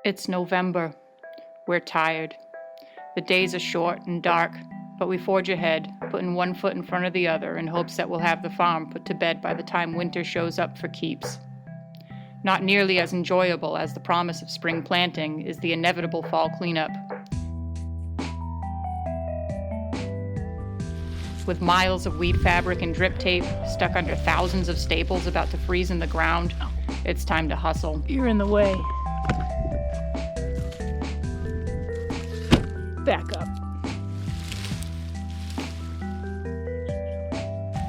It's November. We're tired. The days are short and dark, but we forge ahead, putting one foot in front of the other in hopes that we'll have the farm put to bed by the time winter shows up for keeps. Not nearly as enjoyable as the promise of spring planting is the inevitable fall cleanup. With miles of wheat fabric and drip tape stuck under thousands of staples about to freeze in the ground, it's time to hustle. You're in the way. Back up.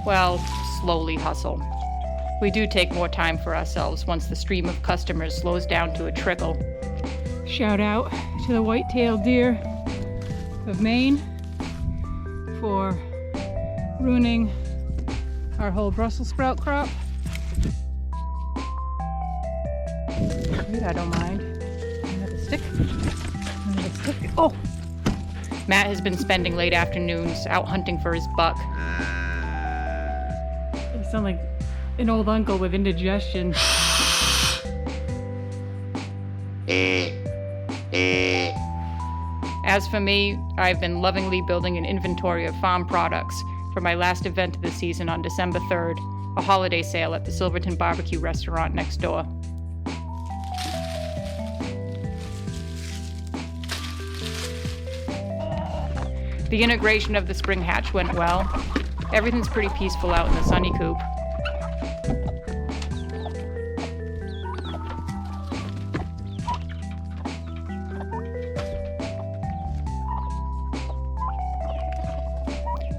Well, slowly hustle. We do take more time for ourselves once the stream of customers slows down to a trickle. Shout out to the white-tailed deer of Maine for ruining our whole Brussels sprout crop. I don't mind. Another stick. Another stick. Oh! Matt has been spending late afternoons out hunting for his buck. You sound like an old uncle with indigestion. As for me, I've been lovingly building an inventory of farm products for my last event of the season on December 3rd, a holiday sale at the Silverton Barbecue restaurant next door. The integration of the spring hatch went well. Everything's pretty peaceful out in the sunny coop.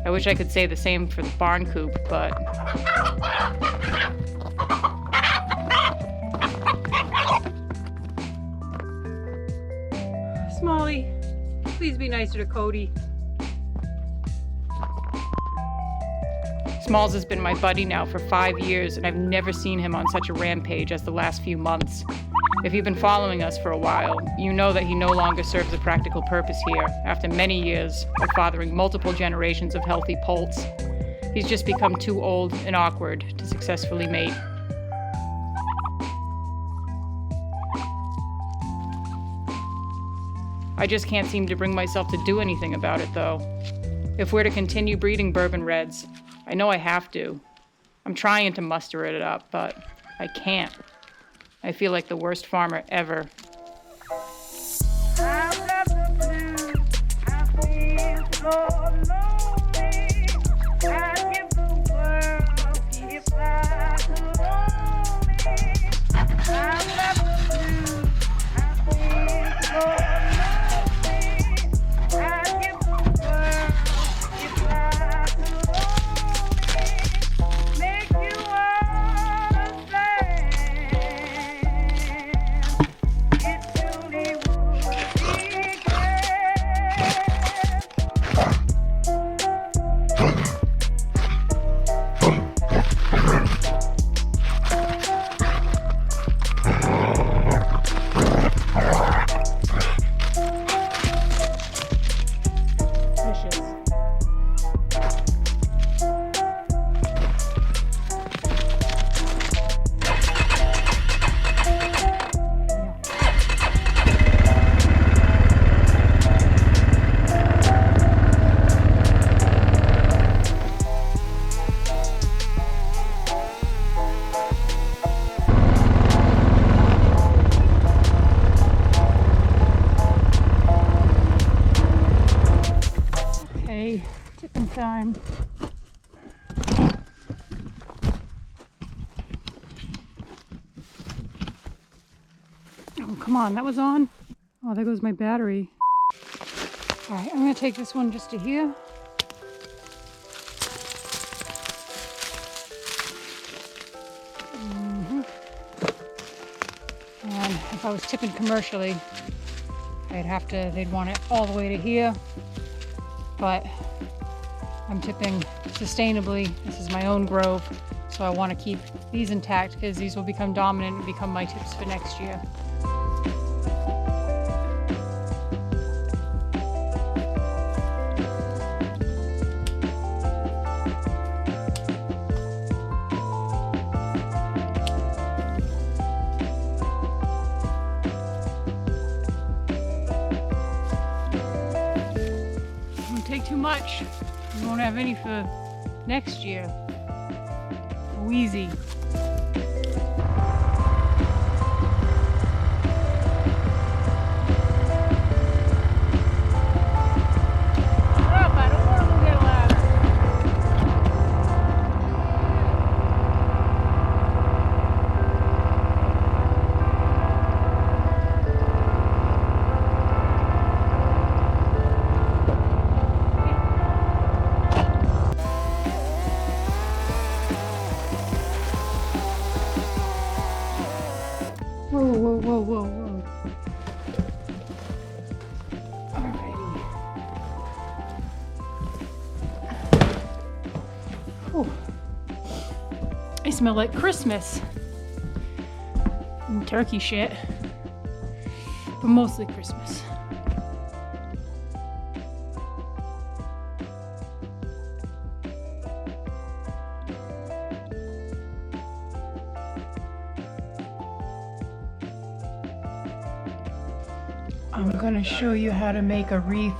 I wish I could say the same for the barn coop, but... Smalley, please be nicer to Cody. Smalls has been my buddy now for 5 years, and I've never seen him on such a rampage as the last few months. If you've been following us for a while, you know that he no longer serves a practical purpose here, after many years of fathering multiple generations of healthy poults. He's just become too old and awkward to successfully mate. I just can't seem to bring myself to do anything about it, though. If we're to continue breeding bourbon reds, I know I have to. I'm trying to muster it up, but I can't. I feel like the worst farmer ever. I've got the blues, I feel so lonely. I'd give the world if I could only. I've got the blues, I feel so lonely. I'd give the world if I could only make you understand. It truly would be Vicious. Okay, tipping time. Oh, come on, that was on. Oh, there goes my battery. All right, I'm gonna take this one just to here. And if I was tipping commercially, they'd want it all the way to here. But I'm tipping sustainably. This is my own grove, so I want to keep these intact because these will become dominant and become my tips for next year. much. We won't have any for next year. Oh, easy. Up, I don't want to go get a ladder. Whoa, whoa, whoa, whoa, whoa. Alrighty. Whew. I smell like Christmas. And turkey shit. But mostly Christmas. I'm gonna show you how to make a wreath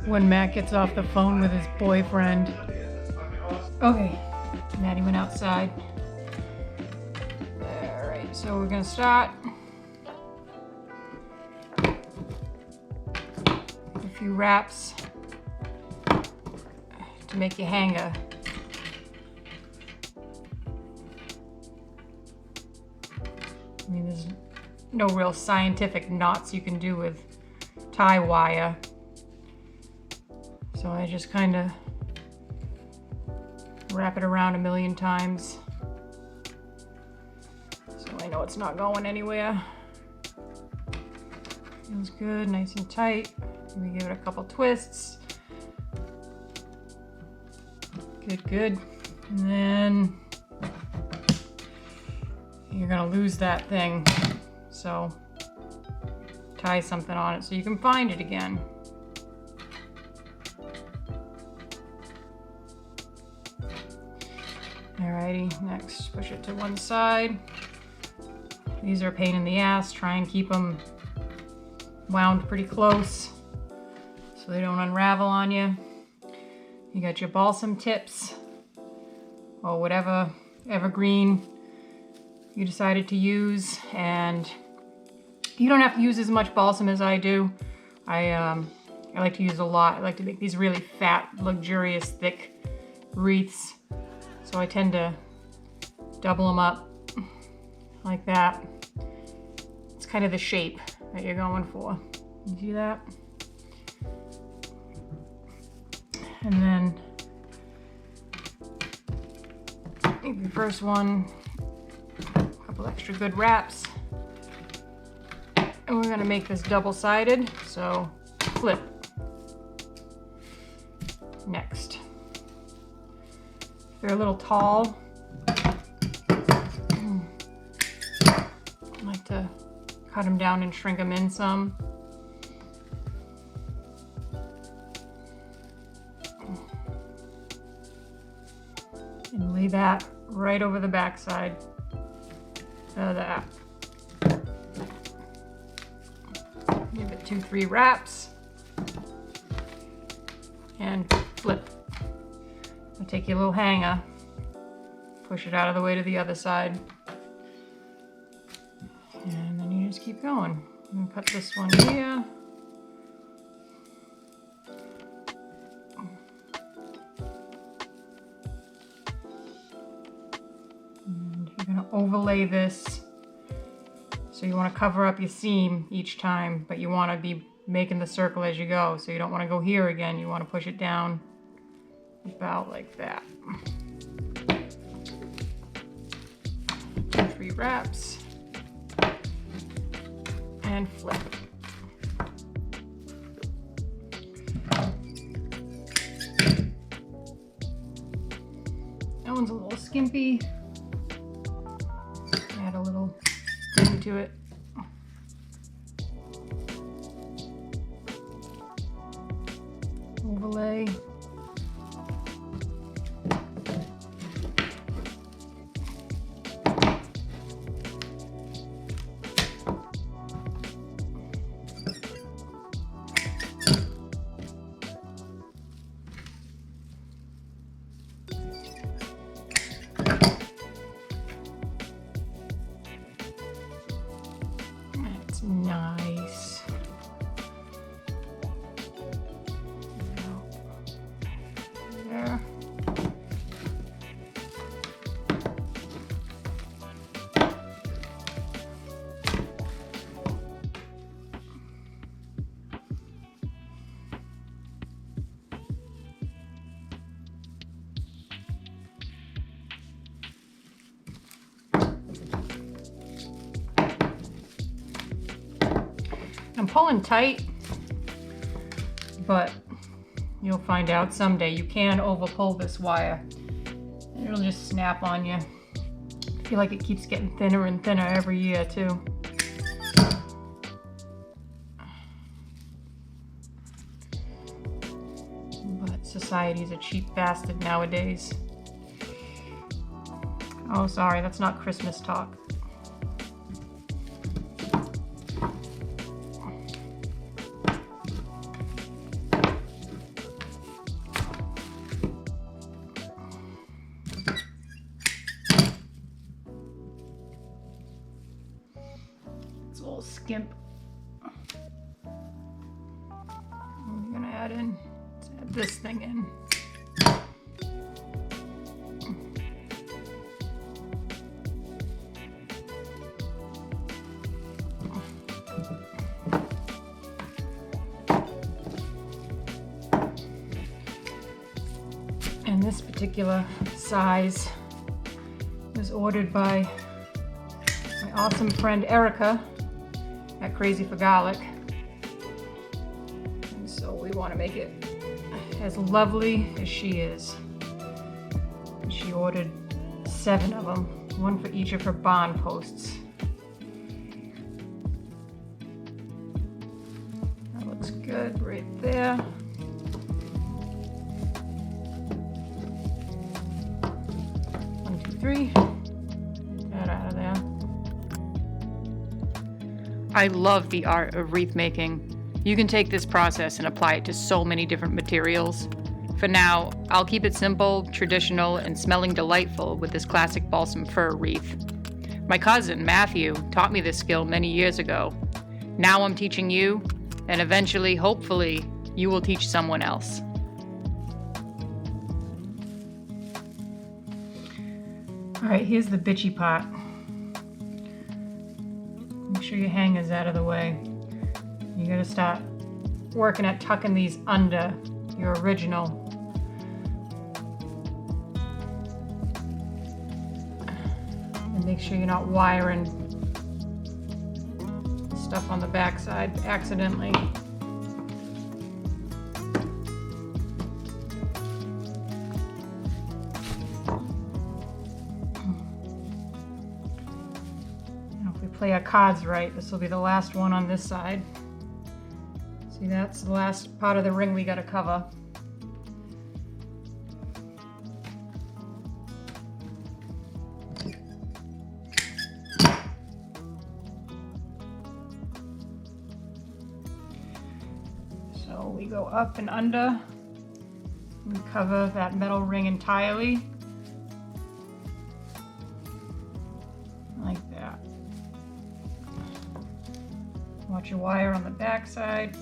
when Matt gets off the phone with his boyfriend. Okay, Maddie went outside. Alright, so we're gonna start. A few wraps to make your hanger. I mean, there's no real scientific knots you can do with tie wire. So I just kind of wrap it around a million times. So I know it's not going anywhere. Feels good, nice and tight. Maybe give it a couple twists. Good, good. And then you're gonna lose that thing. So tie something on it so you can find it again. Alrighty, next push it to one side. These are a pain in the ass. Try and keep them wound pretty close so they don't unravel on you. You got your balsam tips or whatever evergreen you decided to use, and you don't have to use as much balsam as I do. I like to use a lot. I like to make these really fat, luxurious, thick wreaths. So I tend to double them up like that. It's kind of the shape that you're going for. You see that? And then maybe the first one, a couple extra good wraps. And we're gonna make this double-sided, so flip. Next. If they're a little tall, I like to cut them down and shrink them in some. And lay that right over the backside of that. Give it 2-3 wraps and flip. I'll take your little hanger, push it out of the way to the other side, and then you just keep going. I'm gonna put this one here. And you're gonna overlay this. So you want to cover up your seam each time, but you want to be making the circle as you go. So you don't want to go here again. You want to push it down about like that. 2-3 wraps and flip. That one's a little skimpy. Add a little to it. Overlay. nice. There. I'm pulling tight, but you'll find out someday you can over pull this wire. It'll just snap on you. I feel like it keeps getting thinner and thinner every year too. But society's a cheap bastard nowadays. Oh, sorry, that's not Christmas talk. It's a little skimp. I'm gonna add this thing in. And this particular size was ordered by my awesome friend Erica at Crazy for Garlic. And so we want to make it as lovely as she is. And she ordered 7 of them, one for each of her barn posts. That looks good right there. Get that out of there. I love the art of wreath making. You can take this process and apply it to so many different materials. For now, I'll keep it simple, traditional, and smelling delightful with this classic balsam fir wreath. My cousin, Matthew, taught me this skill many years ago. Now I'm teaching you, and eventually, hopefully, you will teach someone else. All right, here's the bitchy part. Make sure your hanger's out of the way. You gotta start working at tucking these under your original. And make sure you're not wiring stuff on the backside accidentally. Play our cards right. This will be the last one on this side. See, that's the last part of the ring we got to cover. So we go up and under. We cover that metal ring entirely. Like that. Watch your wire on the back side.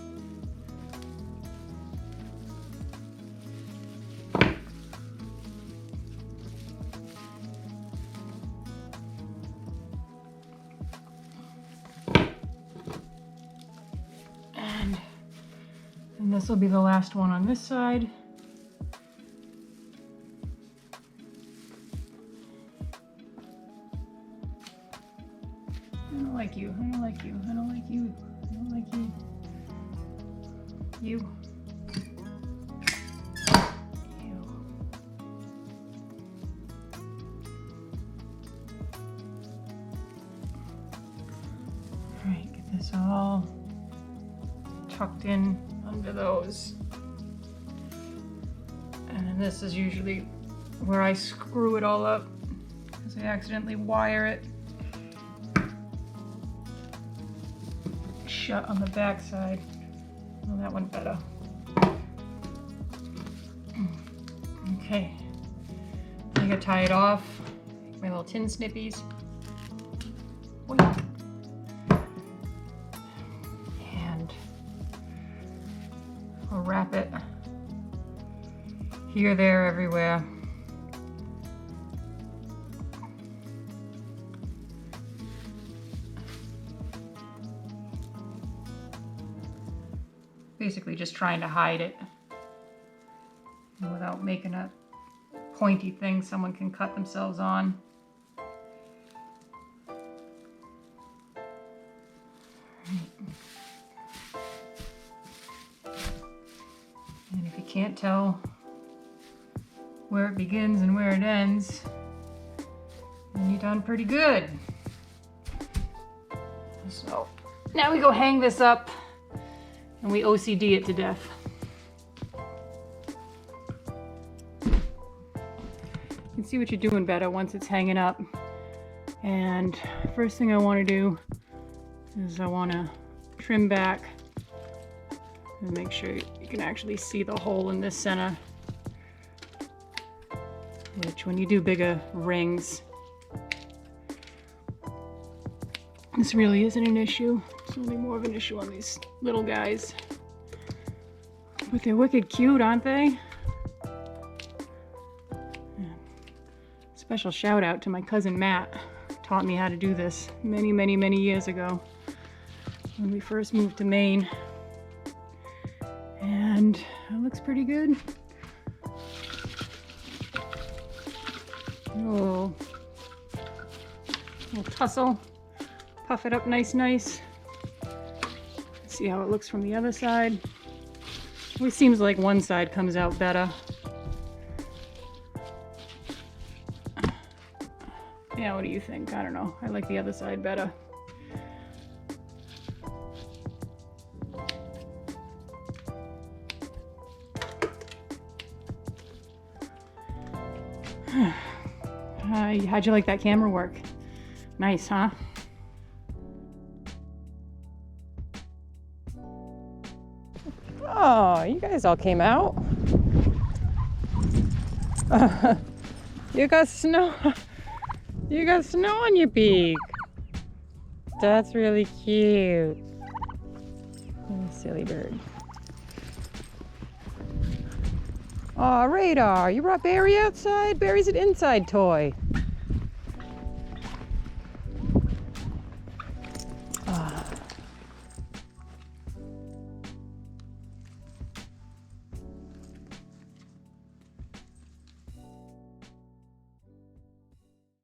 And this will be the last one on this side. I don't like you. I don't like you. I don't like you. I don't like you. You. You. All right, get this all tucked in under those. And then this is usually where I screw it all up because I accidentally wire it shut on the back side. Well, that went better. Okay, I gotta tie it off. My little tin snippies. wrap it here, there, everywhere. Basically just trying to hide it without making a pointy thing someone can cut themselves on. And if you can't tell where it begins and where it ends, then you've done pretty good. So now we go hang this up and we OCD it to death. You can see what you're doing better once it's hanging up. And first thing I want to do is I want to trim back and make sure you can actually see the hole in this center, which when you do bigger rings, this really isn't an issue. It's only more of an issue on these little guys. But they're wicked cute, aren't they? Special shout out to my cousin Matt. Taught me how to do this many, many, many years ago when we first moved to Maine. And it looks pretty good. Oh, little tussle. Puff it up nice. See how it looks from the other side. Always seems like one side comes out better. Yeah, what do you think? I don't know. I like the other side better. How'd you like that camera work? Nice, huh? Oh, you guys all came out. You got snow. You got snow on your beak. That's really cute. Oh, silly bird. Oh, Radar, you brought Barry outside? Barry's an inside toy.